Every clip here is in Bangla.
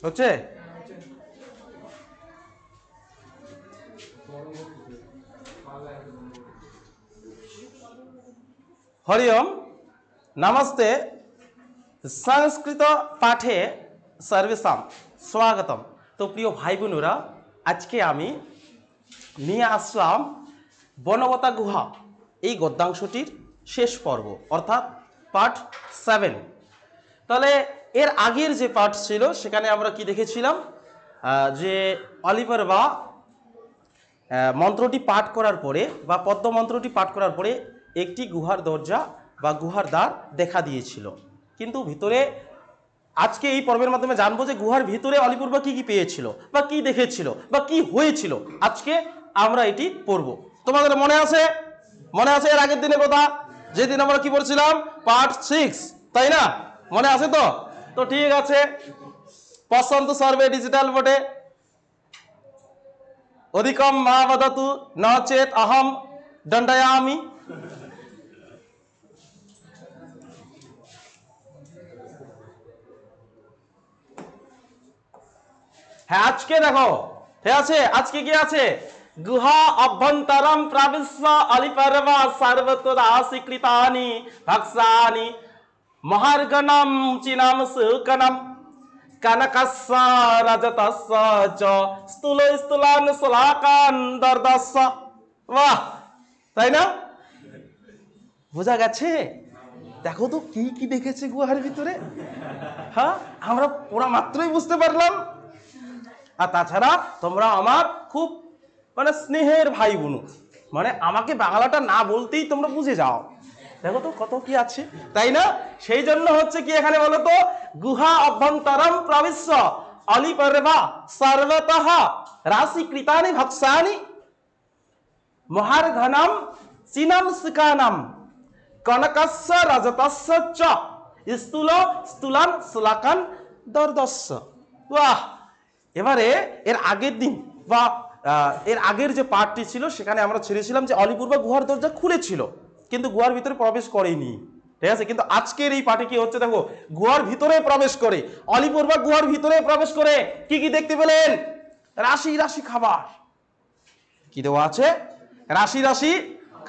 হচ্ছে? হরি ওম, নমস্তে। সংস্কৃত পাঠে সর্বেষাং স্বাগতম। তো প্রিয় ভাই বোনেরা, আজকে আমি নিয়ে আসলাম বনবতা গুহা এই গদ্যাংশটির শেষ পর্ব, অর্থাৎ পার্ট 7। তাহলে এর আগের যে পার্ট ছিল সেখানে আমরা কি দেখেছিলাম, যে অলিভার বা মন্ত্রটি পাঠ করার পরে বা পদ্ম মন্ত্রটি পাঠ করার পরে একটি গুহার দরজা বা গুহার দ্বার দেখা দিয়েছিল। কিন্তু ভিতরে আজকে এই পর্বের মাধ্যমে জানবো যে গুহার ভিতরে অলিপূর্বা কি কি পেয়েছিল বা কি দেখেছিল বা কি হয়েছিল। আজকে আমরা এটি পড়ব। তোমাদের মনে আছে? মনে আছে এর আগের দিনের কথা, যেদিন আমরা কি পড়ছিলাম? পার্ট 6, তাই না? মনে আছে তো? তো ঠিক আছে, পছন্দ সর্বে ডিজিটাল বোর্ডে অধিকম মা বদতু নচেত অহম দণ্ডয়ামি। হ্যাঁ, আজকে দেখো, ঠিক আছে, আজকে কি আছে? গুহা অভ্যন্তরম প্রবিশ্য অলিপর্ব সর্বতরাশিকৃতানি ভক্সানি মহার্গণম চিনাম সুকণম কনকস্য রজতস্য চ স্থূল স্থূলান শলাকান দর্দস্য। বাহ, তাই না? বোঝা গেছে? দেখো তো কি কি দেখেছে গুহার ভিতরে। হ্যাঁ, আমরা ওরা মাত্রই বুঝতে পারলাম। আর তাছাড়া তোমরা আমার খুব স্নেহের ভাই বোন, আমাকে বাংলাটা না বলতেই তোমরা বুঝে যাও। দেখো তো কত কি আছে, তাই না? সেই জন্য হচ্ছে কি এখানে বলো তো, গুহা অভ্যন্তরম প্রবিশ্য অলিপর্বা সর্বতঃ রাশিকৃতানি ভক্সানি মহার্ঘনম চিনম সিকানম কনকস্য রজতস্য চ স্থূল স্থূলান শলাকান দর্দস্য। বাহ! এবারে এর আগের দিন বা এর আগের যে পার্টটি ছিল সেখানে আমরা ছেড়েছিলাম যে অলিপূর্বা গুহার দরজা খুলেছিল কিন্তু গুহার ভিতরে প্রবেশ করেনি, ঠিক আছে? কিন্তু আজকের এই পার্টে কি হচ্ছে দেখো, গুহার ভিতরে প্রবেশ করে, অলিপূর্বা গুহার ভিতরে প্রবেশ করে কি কি দেখতে পেলেন? রাশি রাশি খাবার। কি দেওয়া আছে? রাশি রাশি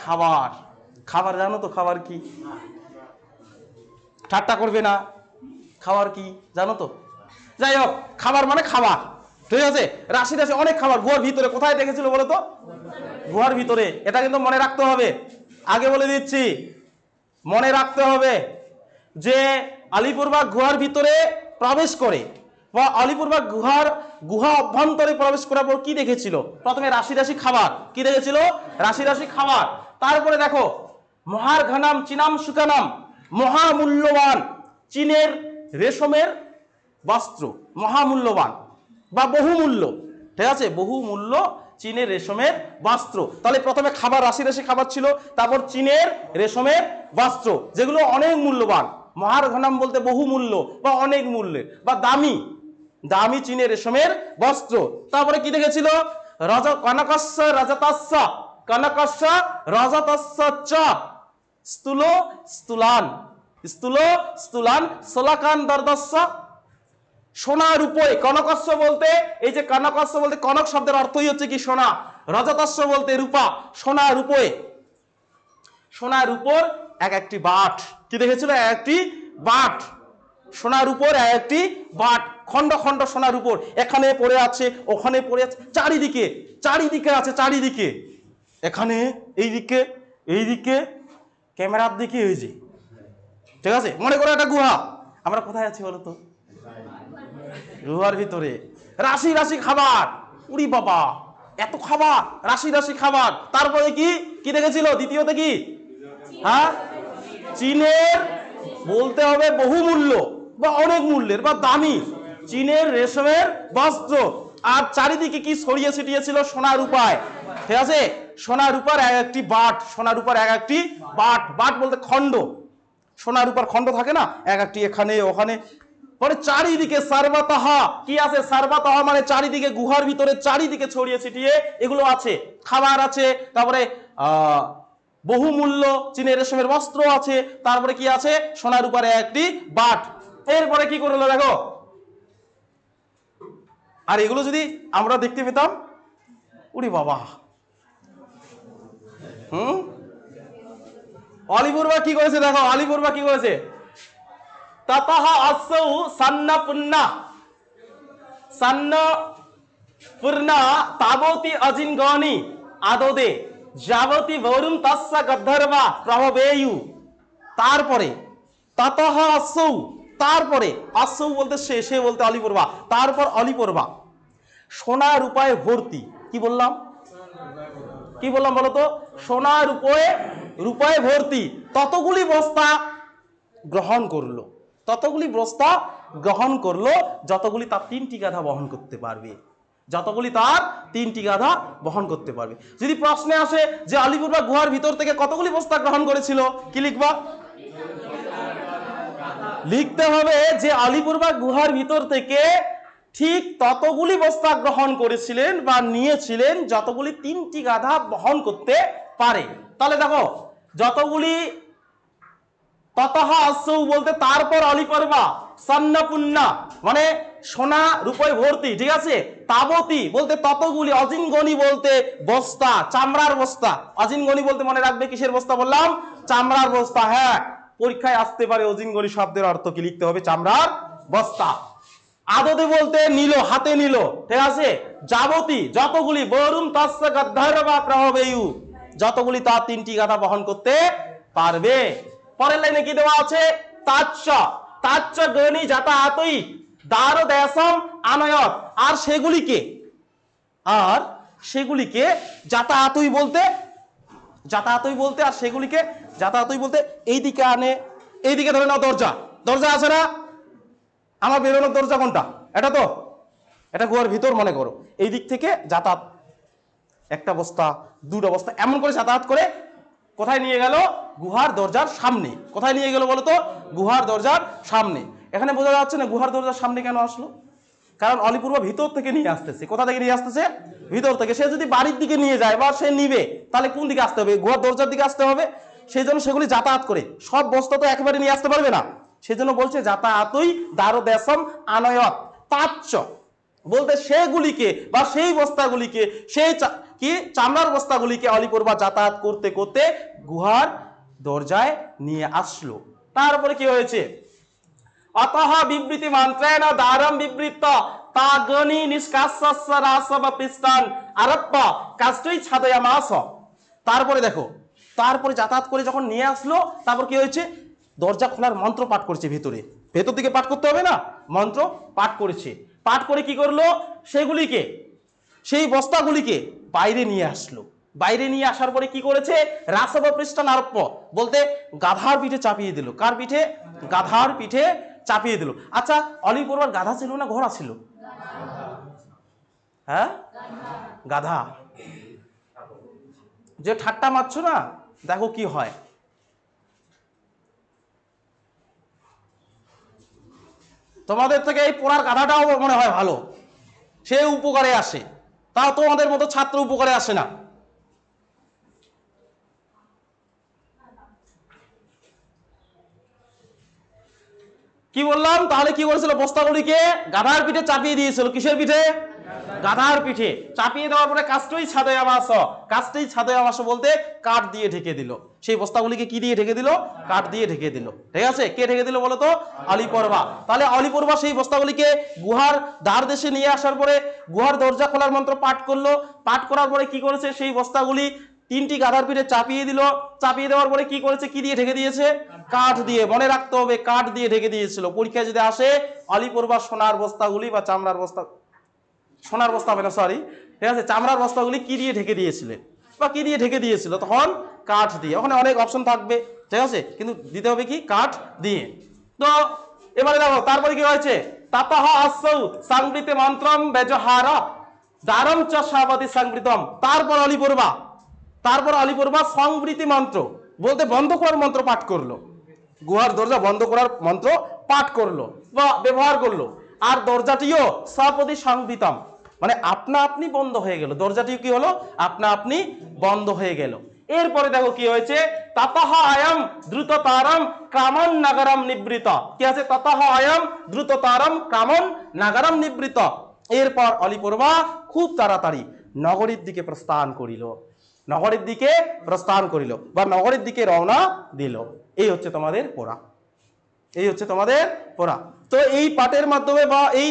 খাবার। খাবার জানো তো খাবার কি? ঠাট্টা করবে না, খাবার কি জানো তো? যাই হোক, খাবার মানে খাবার, ঠিক আছে? রাশি রাশি অনেক খাবার গুহার ভিতরে। কোথায় দেখেছিল বলো তো? গুহার ভিতরে। এটা কিন্তু মনে রাখতে হবে, আগে বলে দিচ্ছি, মনে রাখতে হবে যে আলিপুরবাগ গুহার ভিতরে প্রবেশ করে বা আলিপুরবাগ গুহা অভ্যন্তরে প্রবেশ করার পর কি দেখেছিল? প্রথমে রাশি রাশি খাবার। কি দেখেছিল? রাশি রাশি খাবার। তারপরে দেখো মহার্ঘনাম চিনাম সুকানাম, মহামূল্যবান চীনের রেশমের বস্ত্র, মহামূল্যবান বা বহুমূল্য, ঠিক আছে? বহুমূল্য চীনের রেশমের বস্ত্র। তাহলে প্রথমে খাবার, রাশি রাশি খাবার ছিল, তারপর চীনের রেশমের বস্ত্র যেগুলো অনেক মূল্যবান। মহার্ঘনাম বলতে বহুমূল্য বা অনেক মূল্যের বা দামি, দামি চীনের রেশমের বস্ত্র। তারপরে কি দেখেছিল? কনকস্য রজতস্য, কনকস্য রজতস্য চ স্থূল স্থূলান, স্থূল স্থূলান শলাকান দর্দস্য। সোনা রূপোয়, কনকস্য বলতে, এই যে কনকস্য বলতে কনক শব্দের অর্থই হচ্ছে কি? সোনা। রজতস্য বলতে রূপা। সোনা রূপোয়, সোনার উপর এক একটি বাট। কি দেখেছিল? এক একটি বাট। সোনার উপর এক একটি বাট, খন্ড খন্ড সোনার উপর, এখানে পড়ে আছে, ওখানে পড়ে আছে, চারিদিকে চারিদিকে আছে, চারিদিকে, এখানে এইদিকে এইদিকে, ক্যামেরার দিকে, এই যে, ঠিক আছে? মনে করো একটা গুহা, আমরা কোথায় আছি বলতো? গুহার ভিতরে। রাশি রাশি খাবার। উরি বাবা, এত খাবার, রাশি রাশি খাবার। তারপরে কি কি দেখেছিল? দ্বিতীয়তে কি? হ্যাঁ, চীনের, বলতে হবে বহুমূল্য বা অনেক মূল্যের বা দামি চীনের রেশমের বস্ত্র। আর চারিদিকে কি ছড়িয়ে ছিটিয়েছিল? সোনা রূপায়, ঠিক আছে? সোনা রূপার এক একটি বাট, সোনা রূপার এক একটি বাট। বাট বলতে খণ্ড, সোনা রূপার খণ্ড থাকে না, এক একটি এখানে ওখানে। পরে চারিদিকে সর্বতঃ, কি আছে? সর্বতঃ মানে চারিদিকে, গুহার ভিতরে চারিদিকে ছড়িয়ে ছিটিয়ে এগুলো আছে, খাবার আছে, তারপরে বহুমূল্য চীনের রেশমের বস্ত্র আছে, তারপরে কি আছে? সোনা রূপার একটি বাট। এরপরে কি করলো দেখো, আর এগুলো যদি আমরা দেখতে পেতাম, উরি বাবা। অলিপূর্বা কি করেছে দেখো, অলিপূর্বা কি করেছে, তাতাহা আসৌ সান্না পুন্না সান্না পূর্ণা তাবতি অজিনগণি আদদে যাবতি বরুম তস্যা গদ্ধর্বা প্রভবেয়ু। তারপরে তাতাহা আসৌ, তারপরে আসৌ বলতে সে বলতে অলিপূর্বা, তারপর অলিপূর্বা সোনা রূপায় ভর্তি, কি বললাম বলতো, সোনা রূপায় ভর্তি ততগুলি বস্তা গ্রহণ করলো, ততগুলি বস্তা গ্রহণ করলো যতগুলি তার 3টি গাধা বহন করতে পারবে, যতগুলি তার 3টি গাধা বহন করতে পারবে। যদি প্রশ্নে আসে যে অলিপূর্বা গুহার ভিতর থেকে কতগুলি বস্তা গ্রহণ করেছিল, কি লিখবা? লিখতে হবে যে অলিপূর্বা গুহার ভিতর থেকে ঠিক ততগুলি বস্তা গ্রহণ করেছিলেন বা নিয়েছিলেন যতগুলি 3টি গাধা বহন করতে পারে। তাহলে দেখো, যতগুলি ততহা আসৌ বলতে তারপর অলিপূর্বা সান্নাপুন্না মানে সোনা রূপে ভর্তি, ঠিক আছে। তাবতি বলতে ততগুলি, অজিনগণি বলতে বস্তা, চামড়ার বস্তা। অজিনগণি বলতে মনে রাখবে কিসের বস্তা বললাম? চামড়ার বস্তা। হ্যাঁ, পরীক্ষায় আসতে পারে অজিনগণি শব্দের অর্থ কি, লিখতে হবে চামড়ার বস্তা। আদতে বলতে নিল, হাতে নিল, ঠিক আছে। যাবতি যতগুলি, বরুম তস্য গদ্ধর্বা প্রভবেয়ু যতগুলি তার 3টি গাধা বহন করতে পারবে। পরের লাইনে কি দেওয়া আছে? তাচ্চ তাচ্চ গণি যাতায়াতই দ্বার দেশম আনয়ত, আর সেগুলিকে যাতায়াতই বলতে আর সেগুলিকে যাতায়াতই বলতে এইদিকে আনে। এইদিকে ধরে নাও দরজা আছে না, আমার বেরোনোর দরজা কোনটা? এটা তো, এটা গুহার ভিতর মনে করো। এই দিক থেকে যাতায়াত, একটা বস্তা, 2টা বস্তা, এমন করে যাতায়াত করে কোথায় নিয়ে গেল? গুহার দরজার সামনে। কোথায় নিয়ে গেল বলো তো? গুহার দরজার সামনে। এখানে বোঝা যাচ্ছে না গুহার দরজার সামনে কেন আসলো, কারণ অলিপূর্বা ভিতর থেকে নিয়ে আসতেছে। কোথা থেকে নিয়ে আসতেছে? ভিতর থেকে। সে যদি বাড়ির দিকে নিয়ে যায় বা সে নিবে, তাহলে কোন দিকে আসতে হবে? গুহার দরজার দিকে আসতে হবে। সেই জন্য সেগুলি যাতায়াত করে, সব বস্তা তো একেবারে নিয়ে আসতে পারবে না। সেজন্য বলছে যাতায়াতই দ্বার দেশম আনয়ত। তাচ্চ বলতে সেগুলিকে বা সেই বস্তাগুলিকে, সেই কি চামড়ার বস্তাগুলিকে অলিপূর্বা যাতায়াত করতে করতে গুহার দরজায় নিয়ে আসলো। তারপরে কি হয়েছে? অতঃ বিবৃতি মন্ত্রেণ দ্বারম বিবৃত তাগনি নিষ্কাস্য রাসব পৃষ্ঠান আরপ্প কাষ্টই ছাদয়ামাস। তারপরে দেখো, তারপরে যাতায়াত করে যখন নিয়ে আসলো, তারপর কি হয়েছে? দরজা খোলার মন্ত্র পাঠ করেছে। ভেতর দিকে পাঠ করতে হবে না, মন্ত্র পাঠ করেছে। পাঠ করে কি করলো? সেগুলিকে, সেই বস্তাগুলিকে বাইরে নিয়ে আসলো। বাইরে নিয়ে আসার পরে কি করেছে? রাসব পৃষ্ঠান আরপ্প বলতে গাধার পিঠে চাপিয়ে দিল। কার পিঠে? গাধার পিঠে চাপিয়ে দিল। আচ্ছা, অলিপূর্বার গাধা ছিল না ঘোড়া ছিল? হ্যাঁ, গাধা। যে ঠাট্টা মারছো না, দেখো কি হয়। তোমাদের থেকে এই পোড়ার গাধাটাও মনে হয় ভালো, সে উপকারে আসে, তাও তোমাদের মতো ছাত্র উপকারে আসে না। কি বললাম? তাহলে কি করেছিল? বস্তাগুলিকে গাধার পিঠে চাপিয়ে দিয়েছিল। কিসের পিঠে? গাধার পিঠে চাপিয়ে দেওয়ার পরে কাষ্টই ছাদয়ামাস। কাষ্টই ছাদয়ামাস বলতে কাঠ দিয়ে ঢেকে দিল। সেই বস্তাগুলিকে কি দিয়ে ঢেকে দিল? কাঠ দিয়ে ঢেকে দিল। ঠিক আছে, কে ঢেকে দিল বলো তো? অলিপূর্বা। তাহলে অলিপূর্বা সেই বস্তাগুলিকে গুহার দ্বার দেশে নিয়ে আসার পরে গুহার দরজা খোলার মন্ত্র পাঠ করলো। পাঠ করার পরে কি করেছে? সেই বস্তাগুলি 3টি গাধার পিঠে চাপিয়ে দিল। চাপিয়ে দেওয়ার পরে কি করেছে? কি দিয়ে ঢেকে দিয়েছে? কাঠ দিয়ে। মনে রাখতে হবে, কাঠ দিয়ে ঢেকে দিয়েছিল। পরীক্ষায় যদি আসে অলিপূর্বা সোনার বস্তাগুলি বা চামড়ার বস্তা, সোনার বস্তা হবে না, সরি, ঠিক আছে, চামড়ার বস্তাগুলি কি দিয়ে ঢেকে দিয়েছিলেন বা কি দিয়ে ঢেকে দিয়েছিল? তখন কাঠ দিয়ে। ওখানে অনেক অপশন থাকবে, ঠিক আছে, কিন্তু দিতে হবে কি? কাঠ দিয়ে। তো এবারে দেখো তারপরে কি হয়েছে? তাতহ আসৌ সংবৃতে মন্ত্রম ব্যজহার দ্বারম চ সাবতি সংবৃতম। তারপর অলিপূর্বা সংবৃতি মন্ত্র বলতে বন্ধ করার মন্ত্র পাঠ করলো। গুহার দরজা বন্ধ করার মন্ত্র পাঠ করলো বা ব্যবহার করলো। আর দরজাটিও সপতি সংবৃতম মানে আপনা আপনি বন্ধ হয়ে গেল। দরজাটিও কি হলো? আপনা আপনি বন্ধ হয়ে গেল। এরপরে দেখো কি হয়েছে? ততঃ অয়ম দ্রুততারম ক্রামন নগরম নিবৃত। কি আছে? ততঃ অয়ম দ্রুততারম ক্রামন নগরম নিবৃত। এরপর অলিপূর্বা খুব তাড়াতাড়ি নগরীর দিকে প্রস্থান করিল, নগরের দিকে প্রস্থান করিল বা নগরের দিকে রওনা দিল। এই হচ্ছে তোমাদের পড়া, এই হচ্ছে তোমাদের পড়া। তো এই পাঠের মাধ্যমে বা এই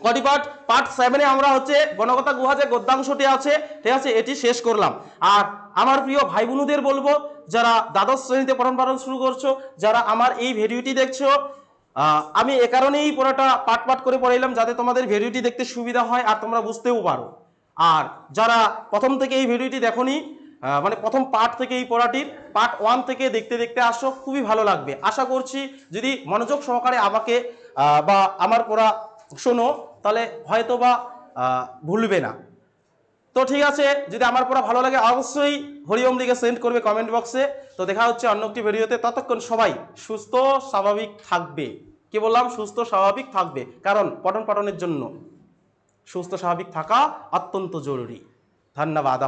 কটি পাঠ, পার্ট 7-এ আমরা হচ্ছে বনকথা গুহা যে গদ্যাংশটি আছে, ঠিক আছে, এটি শেষ করলাম। আর আমার প্রিয় ভাই বোনদের বলবো, যারা দ্বাদশ শ্রেণীতে পঠন পাঠন শুরু করছো, যারা আমার এই ভিডিওটি দেখছো, আমি এ কারণেই পড়াটা পাঠ পাঠ করে পড়াইলাম যাতে তোমাদের ভিডিওটি দেখতে সুবিধা হয় আর তোমরা বুঝতেও পারো। আর যারা প্রথম থেকে এই ভিডিওটি দেখোনি, মানে প্রথম পার্ট থেকে এই পড়াটির পার্ট 1 থেকে দেখতে দেখতে আসো, খুবই ভালো লাগবে। আশা করছি যদি মনোযোগ সহকারে আমাকে বা আমার পড়া শোনো, তাহলে হয়তো বা ভুলবে না। তো ঠিক আছে, যদি আমার পড়া ভালো লাগে অবশ্যই হরিওম লিখে সেন্ড করবে কমেন্ট বক্সে। তো দেখা হচ্ছে অন্য একটি ভিডিওতে, ততক্ষণ সবাই সুস্থ স্বাভাবিক থাকবে। কি বললাম? সুস্থ স্বাভাবিক থাকবে, কারণ পঠন পাঠনের জন্য সুস্থ স্বাভাবিক থাকা অত্যন্ত জরুরি। ধন্যবাদ।